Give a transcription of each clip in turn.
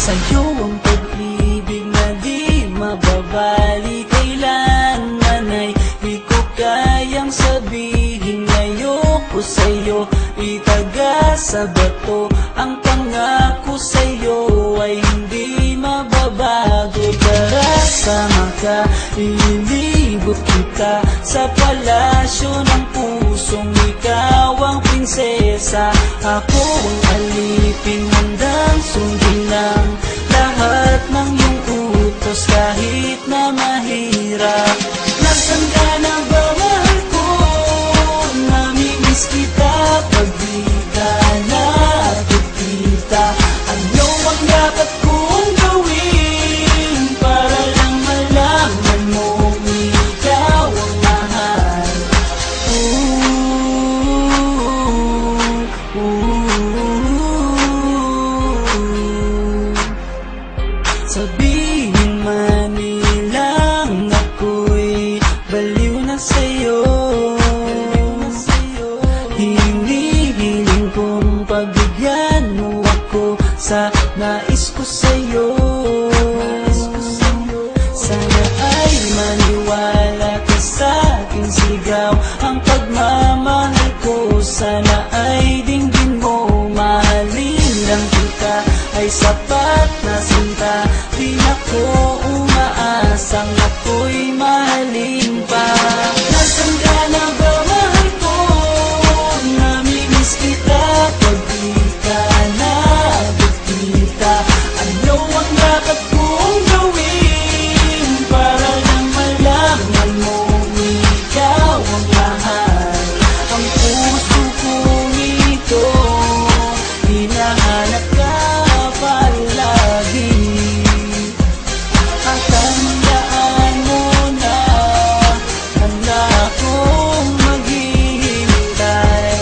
Sa'yo ang pag-ibig na di mababali, kailanman ay di ko kayang sabihin. Ayoko sa'yo itaga sa bato, ang pangako sa'yo ay hindi mababago. Tara, sama ka, ililibot kita sa palasyo ng pusong ikaw ang prinsesa. Ako ang alipin, handang sundin ng lahat ng iyong utos kahit na mahirap. Nasaan ka na ba, mahal ko? Namimiss kita pag di ka nakikita. Ano ang dapat kong gawin para lang malaman mo ikaw ang mahal? Sabihin man nilang ako'y baliw na sa'yo, hinihiling kong pagbigyan mo ako sa nais ko sa'yo. Sana ay maniwala ka sa aking sigaw, ang pagmamahal ko sana ay dinggin mo. Mahalin lang kita ay sapat na sinta, di ako umaasang ako'y mahalin pa. Nasaan ka na ba, mahal ko? Namimiss kita pag di ka nakikita. Ano ang dapat kong gawin para lang malaman mo ikaw ang mahal? Ang puso kong ito hinahanap ka palagi, at tandaan mo na handa akong maghihintay.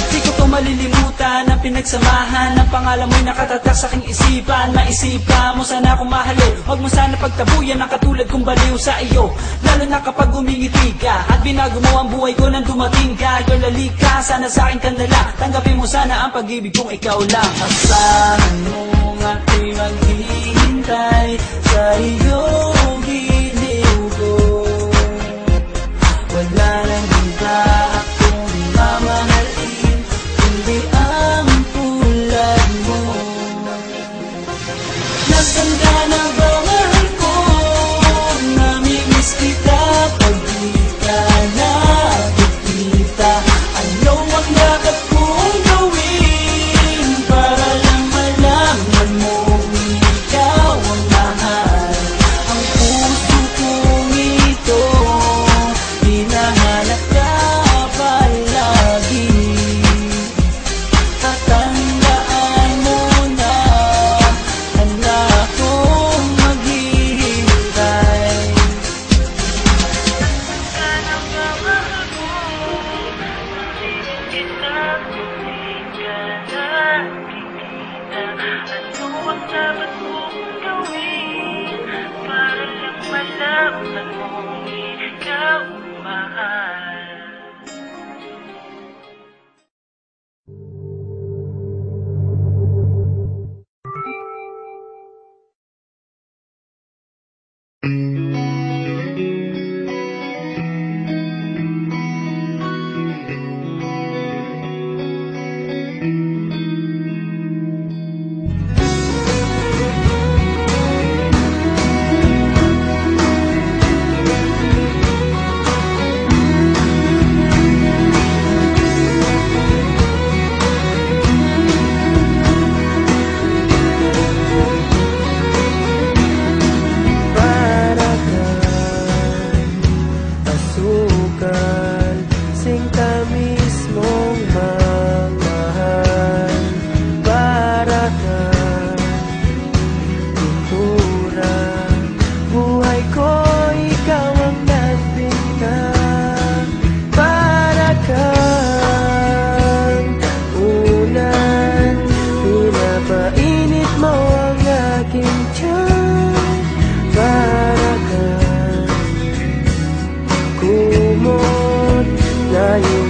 Di ko to malilimutan ang pinagsamahan, ang pangalan mo'y nakatatak sa aking isipan. Maisipan mo sana akong mahalin, huwag mo sana pagtabuyan ang katulad kong baliw sa iyo. Lalo na kapag umingiti ka at binago mo ang buhay ko nang dumating ka. Girl, halika, sana sa akin ka nala, tanggapin mo sana ang pag-ibig kong ikaw lang. Asahan mo ako'y maghihintay sa iyong giliw ko. Wala nang iba akong mamahalin kundi ang tulad mo. Nasaan ka na ba, mahal ko? Namimiss kita pag di ka nakikita. Ano ang dapat kong gawin para lang malaman mo ikaw ang mahal? Ang puso kong ito hinahanap ka palagi, at tandaan mo na handa akong maghihintay. Ano ang dapat kong gawin para lang malaman mo ikaw ang mahal?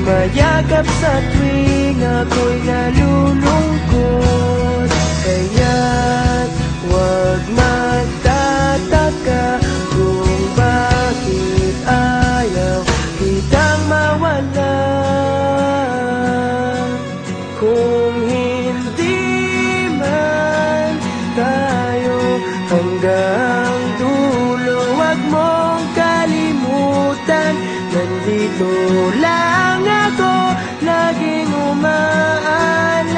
Mayakap sa tuwing ako'y Nandito lang ako, laging umaalalay,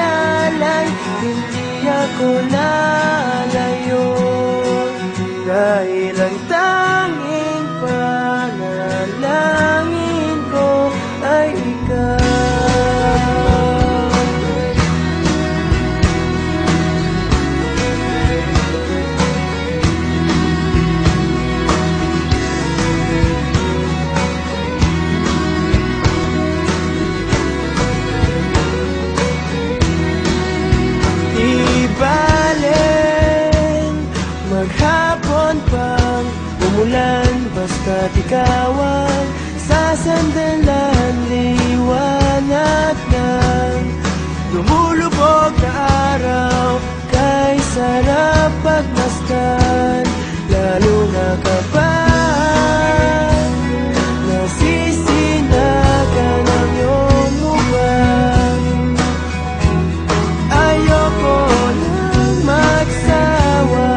hindi ako lalayo, dahil ang tanging panalangin ko ay ikaw. Maghapon pang umulan, basta't ikaw ang sasandalan, liwanag ng lumulubog na araw, kay sarap pagmasdan, lalo na kapag nasisinagan ang iyong uwan. Ayoko nang magsawa,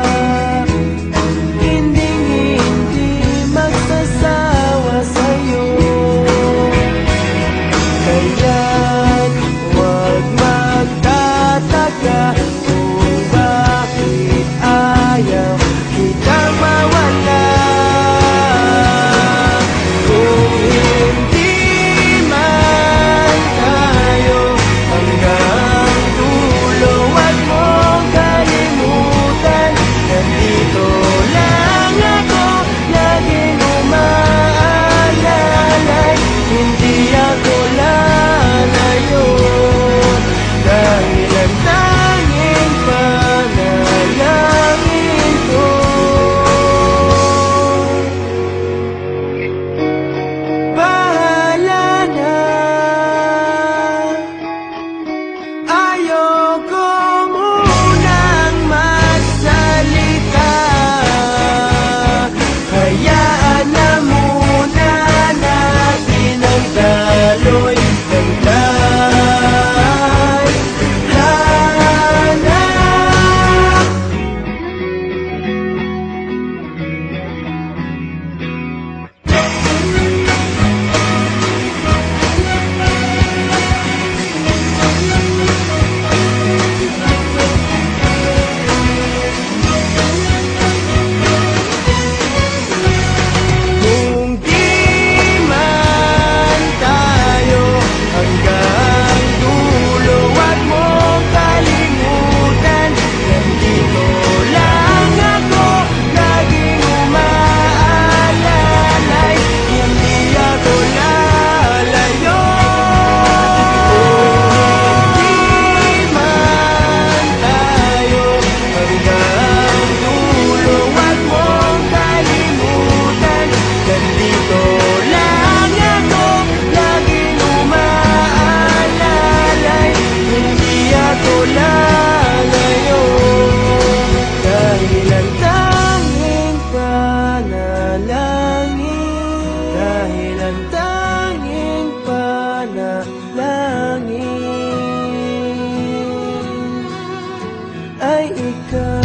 ay ikaw.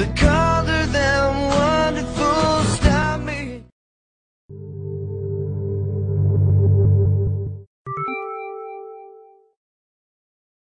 The